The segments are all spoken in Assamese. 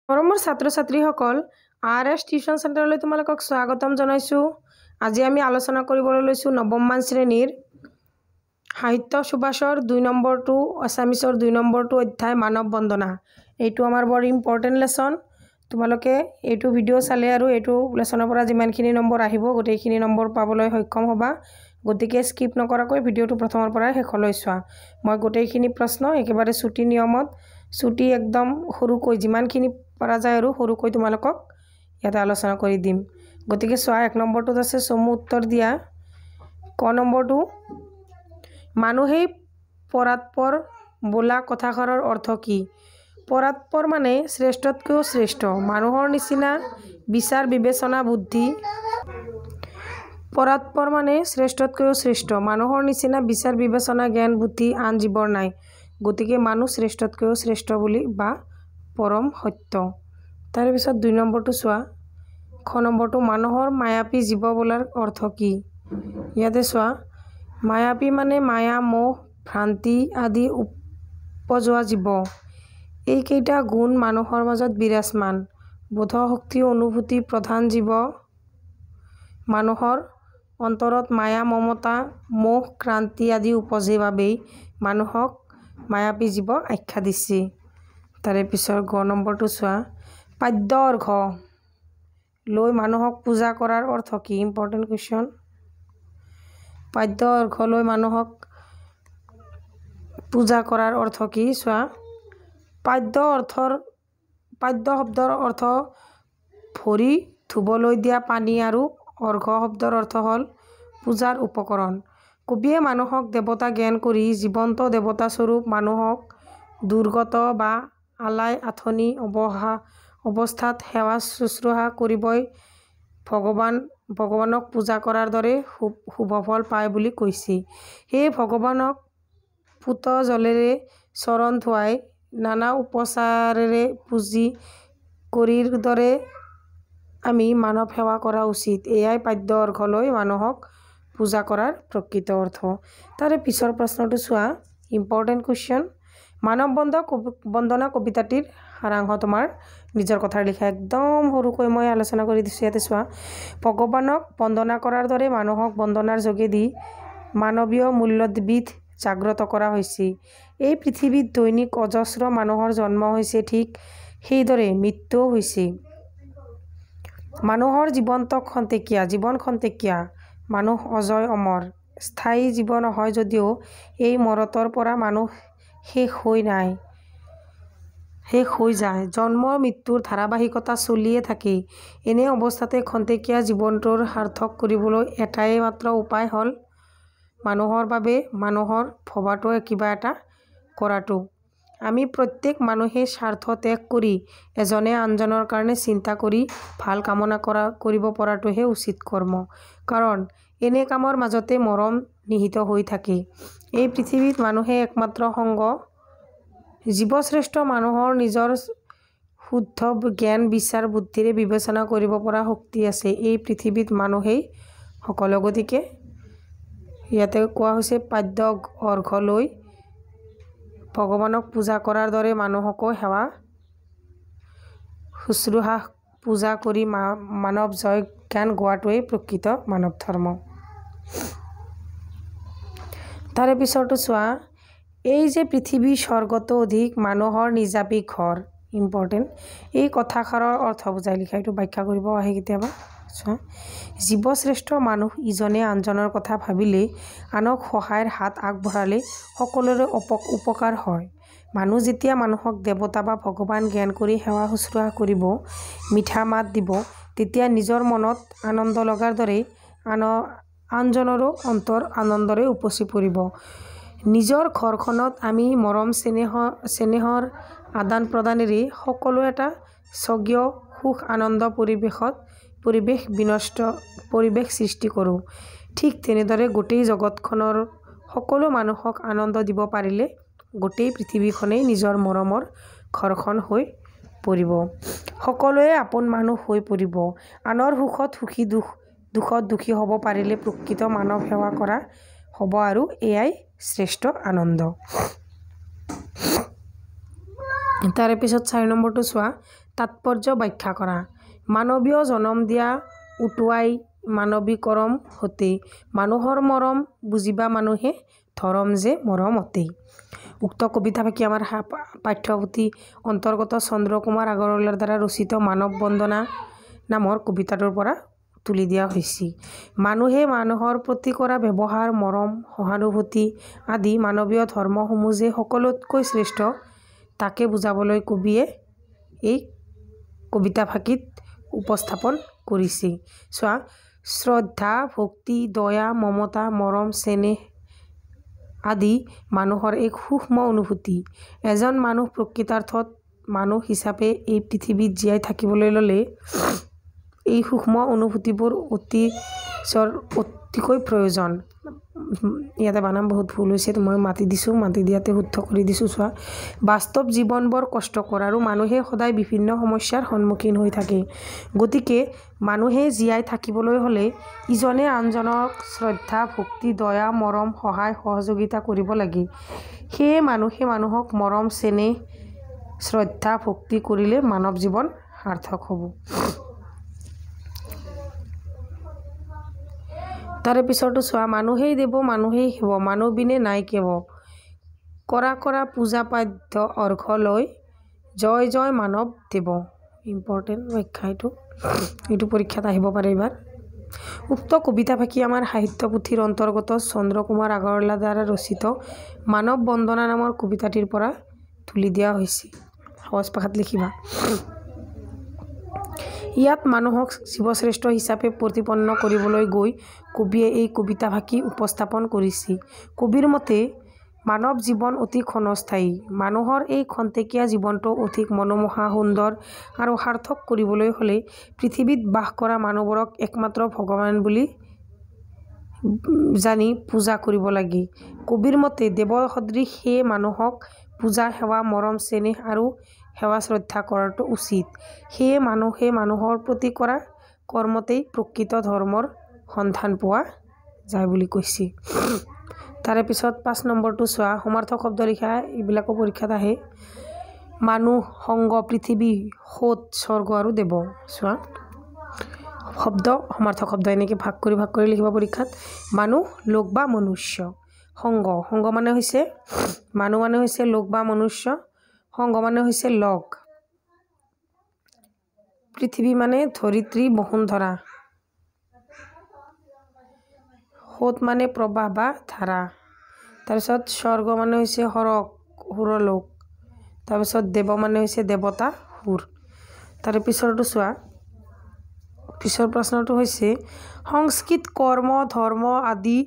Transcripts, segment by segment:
মৰমৰ ছাত্ৰ ছাত্ৰীসকল RS টিউশ্যন চেণ্টাৰলৈ তোমালোকক স্বাগতম জনাইছোঁ। আজি আমি আলোচনা কৰিবলৈ লৈছোঁ নৱমমান শ্ৰেণীৰ সাহিত্য সুভাষৰ 2 নম্বৰটো আছামিছৰ 2 নম্বৰটো অধ্যায় মানৱ বন্দনা। এইটো আমাৰ বৰ ইম্পৰ্টেণ্ট লেসন। তোমালোকে এইটো ভিডিঅ' চালে আৰু এইটো লেসনৰ পৰা যিমানখিনি নম্বৰ আহিব গোটেইখিনি নম্বৰ পাবলৈ সক্ষম হ'বা। গতিকে স্কিপ নকৰাকৈ ভিডিঅ'টো প্ৰথমৰ পৰা শেষলৈ চোৱা। মই গোটেইখিনি প্ৰশ্ন একেবাৰে ছুটি নিয়মত ছুটি একদম সৰুকৈ যিমানখিনি পৰা যায় আৰু সৰুকৈ তোমালোকক ইয়াতে আলোচনা কৰি দিম। গতিকে চোৱা 1 নম্বৰটোত আছে চমু উত্তৰ দিয়া। ক নম্বৰটো মানুহেই পৰাৎপৰ বোলা কথাষাৰৰ অৰ্থ কি? পৰাৎপৰ মানে শ্ৰেষ্ঠতকৈও শ্ৰেষ্ঠ, মানুহৰ নিচিনা বিচাৰ বিবেচনা বুদ্ধি। পৰাৎপৰ মানে শ্ৰেষ্ঠতকৈও শ্ৰেষ্ঠ, মানুহৰ নিচিনা বিচাৰ বিবেচনা জ্ঞান বুদ্ধি আন জীৱৰ নাই। গতিকে মানুহ শ্ৰেষ্ঠতকৈও শ্ৰেষ্ঠ বুলি বা পৰম সত্য। তাৰে পিছত 2 নম্বৰটো চোৱা। খ নম্বৰটো মানুহৰ মায়াবী জীৱ বোলাৰ অৰ্থ কি? ইয়াতে চোৱা মায়াবী মানে মায়া মোহ ভ্ৰান্তি আদি উপজোৱা জীৱ। এইকেইটা গুণ মানুহৰ মাজত বিৰাজমান। বোধশক্তি অনুভূতি প্ৰধান জীৱ। মানুহৰ অন্তৰত মায়া মমতা মোহ ক্ৰান্তি আদি উপজে বাবেই মানুহক মায়াবী জীৱ আখ্যা দিছে। তাৰে পিছৰ গ নম্বৰটো চোৱা। পাদ্য অৰ্ঘ লৈ মানুহক পূজা কৰাৰ অৰ্থ কি? Important question. পাদ্য অৰ্ঘ লৈ মানুহক পূজা কৰাৰ অৰ্থ কি? চোৱা পাদ্য শব্দৰ অৰ্থ ভৰি ধুবলৈ দিয়া পানী আৰু অৰ্ঘ শব্দৰ অৰ্থ হ'ল পূজাৰ উপকৰণ। কবিয়ে মানুহক দেৱতা জ্ঞান কৰি জীৱন্ত দেৱতা স্বৰূপ মানুহক দুৰ্গত বা আলাই আথনি অৱস্থাত সেৱা শুশ্ৰূষা কৰিবই ভগৱানক পূজা কৰাৰ দৰে শুভফল পায় বুলি কৈছে। সেয়ে ভগৱানক পুত জলেৰে চৰণ ধুৱাই নানা উপচাৰেৰে পুজি কৰিৰ দৰে আমি মানৱ সেৱা কৰা উচিত। এয়াই পাদ্য অৰ্ঘ লৈ মানুহক পূজা কৰাৰ প্ৰকৃত অৰ্থ। তাৰে পিছৰ প্ৰশ্নটো চোৱা। Important question. মানৱ বন্দনা কবিতাটিৰ সাৰাংশ তোমাৰ নিজৰ কথাৰ লিখা। একদম সৰুকৈ মই আলোচনা কৰি দিছোঁ। ইয়াতে চোৱা ভগৱানক বন্দনা কৰাৰ দৰে মানুহক বন্দনাৰ যোগেদি মানৱীয় মূল্যবিধ জাগ্ৰত কৰা হৈছে। এই পৃথিৱীত দৈনিক অজস্ৰ মানুহৰ জন্ম হৈছে, ঠিক সেইদৰে মৃত্যুও হৈছে। মানুহৰ জীৱন খন্তেকীয়া, মানুহ অজয় অমৰ। স্থায়ী জীৱন হয় যদিও এই মৰতৰ পৰা মানুহ শেষ হৈ যায়। জন্ম মৃত্যুৰ ধাৰাবাহিকতা চলিয়ে থাকে। এনে অৱস্থাতে খন্তেকীয়া জীৱনটোৰ সাৰ্থক কৰিবলৈ এটাই মাত্ৰ উপায় হ'ল মানুহৰ বাবে মানুহৰ ভবাটো কিবা এটা কৰাটো। আমি প্ৰত্যেক মানুহেই স্বাৰ্থ ত্যাগ কৰি এজনে আনজনৰ কাৰণে চিন্তা কৰি ভাল কামনা কৰিব পৰাটোহে উচিত কৰ্ম। কাৰণ এনে কামৰ মাজতে মৰম নিহিত হৈ থাকে। এই পৃথিৱীত মানুহে একমাত্ৰ সংগ জীৱ। শ্ৰেষ্ঠ মানুহৰ নিজৰ শুদ্ধ জ্ঞান বিচাৰ বুদ্ধিৰে বিবেচনা কৰিব পৰা শক্তি আছে। এই পৃথিৱীত মানুহেই সকলো। গতিকে ইয়াতে কোৱা হৈছে পাদ্য অৰ্ঘ লৈ ভগৱানক পূজা কৰাৰ দৰে মানুহকো সেৱা শুশ্ৰূষা পূজা কৰি মানৱ জয় জ্ঞান গোৱাটোৱেই প্ৰকৃত মানৱ ধৰ্ম। তাৰে পিছৰটো চোৱা। এই যে পৃথিৱী স্বৰ্গতো অধিক মানুহৰ নিজাবী ঘৰ। ইম্পৰ্টেণ্ট। এই কথাষাৰৰ অৰ্থ বুজাই লিখা। এইটো ব্যাখ্যা কৰিব আহে কেতিয়াবা। চোৱা জীৱশ্ৰেষ্ঠ মানুহ ইজনে আনজনৰ কথা ভাবিলে আনক সহায়ৰ হাত আগবঢ়ালে সকলোৰে উপকাৰ হয়। মানুহ যেতিয়া মানুহক দেৱতা বা ভগৱান জ্ঞান কৰি সেৱা শুশ্ৰূষা কৰিব, মিঠা মাত দিব, তেতিয়া নিজৰ মনত আনন্দ লগাৰ দৰে আনজনৰো অন্তৰ আনন্দৰে উপচি পৰিব। নিজৰ ঘৰখনত আমি মৰম চেনেহৰ আদান প্ৰদানেৰে সকলো এটা স্বৰ্গীয় সুখ আনন্দ পৰিৱেশ সৃষ্টি কৰোঁ। ঠিক তেনেদৰে গোটেই জগতখনৰ সকলো মানুহক আনন্দ দিব পাৰিলে গোটেই পৃথিৱীখনেই নিজৰ মৰমৰ ঘৰখন হৈ পৰিব। সকলোৱে আপোন মানুহ হৈ পৰিব। আনৰ সুখত সুখী দুখত দুখী হ'ব পাৰিলে প্ৰকৃত মানৱ সেৱা কৰা হ'ব আৰু এয়াই শ্ৰেষ্ঠ আনন্দ। তাৰে পিছত 4 নম্বৰটো চোৱা। তাৎপৰ্য ব্যাখ্যা কৰা। মানৱীয় জনম দিয়া উটুৱাই মানৱীকৰম হতে মানুহৰ মৰম বুজিবা মানুহে ধৰম যে মৰমতেই। উক্ত কবিতাফাঁকি আমাৰ পাঠ্যপুথি অন্তৰ্গত চন্দ্ৰকুমাৰ আগৰৱালাৰ দ্বাৰা ৰচিত মানৱ বন্দনা নামৰ কবিতাটোৰ পৰা তুলি দিয়া হৈছে। মানুহে মানুহৰ প্ৰতি কৰা ব্যৱহাৰ, মৰম, সহানুভূতি আদি মানৱীয় ধৰ্মসমূহ যে সকলোতকৈ শ্ৰেষ্ঠ তাকে বুজাবলৈ কবিয়ে এই কবিতাফাঁকিত উপস্থাপন কৰিছে। চোৱা, শ্ৰদ্ধা, ভক্তি, দয়া, মমতা, মৰম, চেনেহ আদি মানুহৰ এক সূক্ষ্ম অনুভূতি। এজন মানুহ প্ৰকৃতাৰ্থত মানুহ হিচাপে এই পৃথিৱীত জীয়াই থাকিবলৈ ল'লে এই সূক্ষ্ম অনুভূতিবোৰ অতিকৈ প্ৰয়োজন। ইয়াতে বানাম বহুত ভুল হৈছে, মই মাতি দিয়াতে শুদ্ধ কৰি দিছোঁ। চোৱা, বাস্তৱ জীৱন বৰ কষ্টকৰ আৰু মানুহে সদায় বিভিন্ন সমস্যাৰ সন্মুখীন হৈ থাকে। গতিকে মানুহে জীয়াই থাকিবলৈ হ'লে ইজনে আনজনক শ্ৰদ্ধা, ভক্তি, দয়া, মৰম, সহায় সহযোগিতা কৰিব লাগে। সেয়ে মানুহে মানুহক মৰম, চেনেহ, শ্ৰদ্ধা, ভক্তি কৰিলে মানৱ জীৱন সাৰ্থক হ'ব। তাৰে পিছৰটো চোৱা, মানুহেই দেৱ মানুহেই সেৱ মানুহ বিনে নাই কেৱ কৰা কৰা পূজা পাদ্য অৰ্ঘ লৈ জয় জয় মানৱ দেৱ। ইম্পৰ্টেণ্ট ব্যাখ্যা এইটো পৰীক্ষাত আহিব পাৰে এইবাৰ। উক্ত কবিতাফাঁকি আমাৰ সাহিত্য পুথিৰ অন্তৰ্গত চন্দ্ৰকুমাৰ আগৰৱালাৰ দ্বাৰা ৰচিত মানৱ বন্দনা নামৰ কবিতাটিৰ পৰা তুলি দিয়া হৈছে। সহজ ভাষাত লিখিবা। ইয়াত মানুহক জীৱশ্ৰেষ্ঠ হিচাপে প্ৰতিপন্ন কৰিবলৈ গৈ কবিয়ে এই কবিতাফাঁকি উপস্থাপন কৰিছে। কবিৰ মতে মানৱ জীৱন অতি ক্ষণস্থায়ী। মানুহৰ এই খন্তেকীয়া জীৱনটো অধিক মনোমোহা, সুন্দৰ আৰু সাৰ্থক কৰিবলৈ হ'লে পৃথিৱীত বাস কৰা মানুহবোৰক একমাত্ৰ ভগৱান বুলি জানি পূজা কৰিব লাগে। কবিৰ মতে দেৱ সদৃশ সেয়ে মানুহক পূজা, সেৱা, মৰম, চেনেহ আৰু সেৱা শ্ৰদ্ধা কৰাটো উচিত। সেয়ে মানুহে মানুহৰ প্ৰতি কৰা কৰ্মতেই প্ৰকৃত ধৰ্মৰ সন্ধান পোৱা যায় বুলি কৈছে। তাৰে পিছত 5 নম্বৰটো চোৱা, সমাৰ্থক শব্দ লিখা। এইবিলাকো পৰীক্ষাত আহে। মানুহ, সংগ, পৃথিৱী, সৎ, স্বৰ্গ আৰু দেৱ। চোৱা, শব্দ সমাৰ্থক শব্দ এনেকৈ ভাগ কৰি লিখিব পৰীক্ষাত। মানুহ, লোক বা মনুষ্য। সংগ, সংগ মানে হৈছে মানুহ মানে হৈছে লোক বা মনুষ্য, সংগ মানে হৈছে লগ। পৃথিৱী মানে ধৰিত্ৰী, বসুন্ধৰা। সৎ মানে প্ৰবাহ বা ধাৰা। তাৰপিছত স্বৰ্গ মানে হৈছে সুৰলোক। তাৰপিছত দেৱ মানে হৈছে দেৱতা, সুৰ। তাৰে পিছৰটো চোৱা, পিছৰ প্ৰশ্নটো হৈছে সংস্কৃত কৰ্ম, ধৰ্ম আদি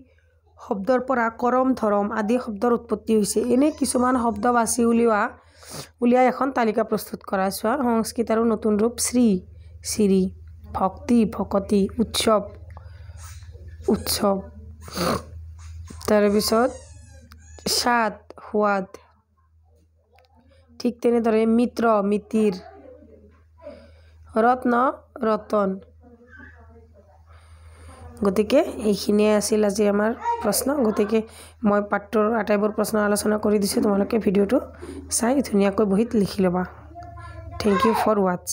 শব্দৰ পৰা কৰম, ধৰম আদি শব্দৰ উৎপত্তি হৈছে। এনে কিছুমান শব্দ বাছি উলিয়াই এখন তালিকা প্ৰস্তুত কৰা। চোৱা, সংস্কৃত আৰু নতুন ৰূপ শ্ৰী, চিৰি, ভক্তি, ভকতি, উৎসৱ, উৎসৱ। তাৰপিছত স্বাদ, সোৱাদ। ঠিক তেনেদৰে মিত্ৰ, মিতিৰ, ৰত্ন, ৰতন। গতিকে এইখিনিয়ে আছিল আজি আমাৰ প্ৰশ্ন। গতিকে মই পাঠটোৰ আটাইবোৰ প্ৰশ্ন আলোচনা কৰি দিছোঁ। তোমালোকে ভিডিঅ'টো চাই ধুনীয়াকৈ বহীত লিখি ল'বা। Thank you for ৱাটছ।